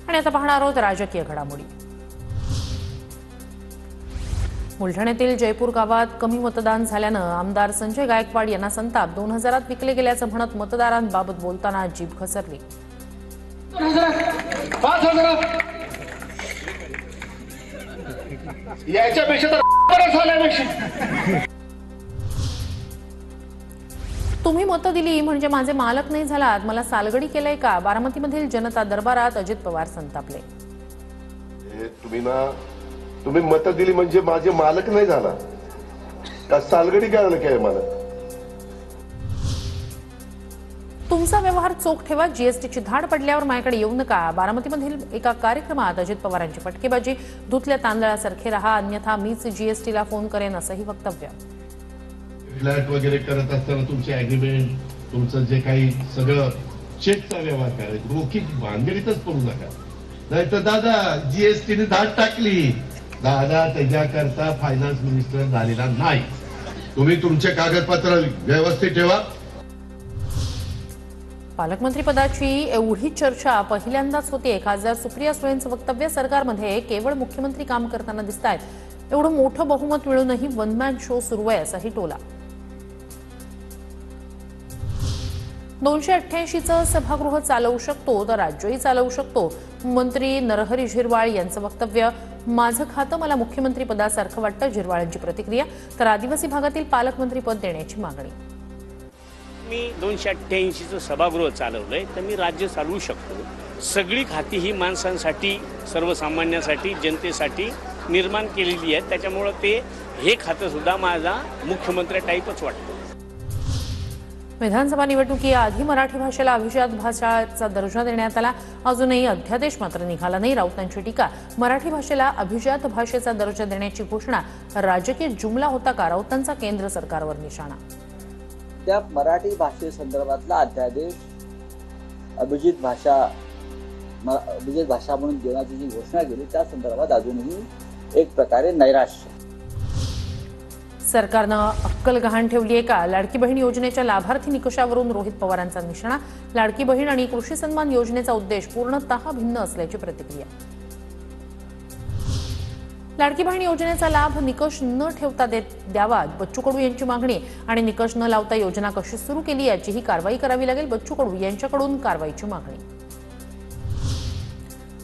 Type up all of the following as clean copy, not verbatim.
आणि आता पाहणार आहोत राजकीय घडामोडी। बुलढाण्यातील जयपूर गावात कमी मतदान झाल्याने आमदार संजय गायकवाड यांना संताप। 2000 विकले गेल्याचं म्हणत मतदारांबाबत बोलताना जीभ घसरली। तुम्ही मत दिली म्हणजे माझे मालक नाही झालात, मला सालगडी केलंय का? बारामतीमधील जनता दरबारात अजित पवार संतापले। तुम्ही मत दिली म्हणजे माझे मालक नाही झाला का? सालगडी करायला काय मला? तुमचा व्यवहार चोख ठेवा, जीएसटीची धाड पडल्यावर माझ्याकडे येऊ नका। बारामतीमधील एका कार्यक्रमात अजित पवारांची फटकेबाजी। धुतल्या तांदळासारखे रहा, अन्यथा मीच जीएसटीला फोन करेन, असंही वक्तव्य। फ्लॅट वगैरे करत असताना तुमचे अग्रीमेंट, तुमचं जे काही सगळं चेकचा व्यवहार करायचा, रोखीत भानगडीतच पडू नका, नाहीतर दादा जीएसटीने धाड टाकली। दादा त्याच्याकरता फायनान्स मिनिस्टर झालेला नाही। तुम्ही तुमचे कागदपत्र व्यवस्थित ठेवा। पालकमंत्री पदाची एवढी चर्चा पहिल्यांदाच होते। खासदार सुप्रिया सुळेंचं वक्तव्य, सरकारमध्ये केवळ मुख्यमंत्री काम करताना दिसतायत, एवढं मोठं बहुमत मिळूनही वन मॅन शो सुरू आहे, असाही टोला। 288चं सभागृह चालवू शकतो तर राज्यही चालवू शकतो, मंत्री नरहरी झिरवाळ यांचं वक्तव्य। माझं खातं मला मुख्यमंत्री पदासारखं वाटतं, झिरवाळांची प्रतिक्रिया। तर आदिवासी भागातील पालकमंत्री पद देण्याची मागणी। मी 288चं सभागृह चालवलंय तर मी राज्य चालवू शकतो। सगळी खाती ही माणसांसाठी, सर्वसामान्यांसाठी, जनतेसाठी निर्माण केलेली आहेत, त्याच्यामुळे हे खातं सुद्धा माझा मुख्यमंत्री टाईपच वाटतं। विधानसभा निवडणुकीआधी मराठी भाषेला अभिजात भाषेचा दर्जा देण्यात आला, अजूनही अध्यादेश मात्र निघाला नाही। राऊतांची टीका, मराठी भाषेला अभिजात भाषेचा दर्जा देण्याची घोषणा राजकीय जुमला होता का? राऊतांचा केंद्र सरकारवर निशाणा। त्या मराठी भाषेसंदर्भातला अध्यादेश अभिजात भाषा म्हणून देण्याची जी घोषणा केली त्या संदर्भात अजूनही एक प्रकारे नैराश्य। सरकारनं अक्कल गहाण ठेवली आहे का? लाडकी बहीण योजनेच्या लाभार्थी निकषावरून रोहित पवारांचा निशाणा। लाडकी बहीण आणि कृषी सन्मान योजनेचा उद्देश पूर्णतः भिन्न असल्याची प्रतिक्रिया। लाडकी बहीण योजनेचा लाभ निकष न ठेवता द्यावा, बच्चू कडू यांची मागणी। आणि निकष न लावता योजना कशी सुरू केली याचीही कारवाई करावी लागेल, बच्चू कडू यांच्याकडून कारवाईची मागणी।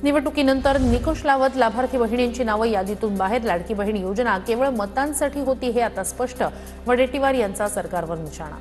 निवडणुकीनंतर निकष लावत लाभार्थी बहिणींची नावं यादीतून बाहेर। लाडकी बहीण योजना केवळ मतांसाठी होती हे आता स्पष्ट, वडेट्टीवार यांचा सरकारवर निशाणा।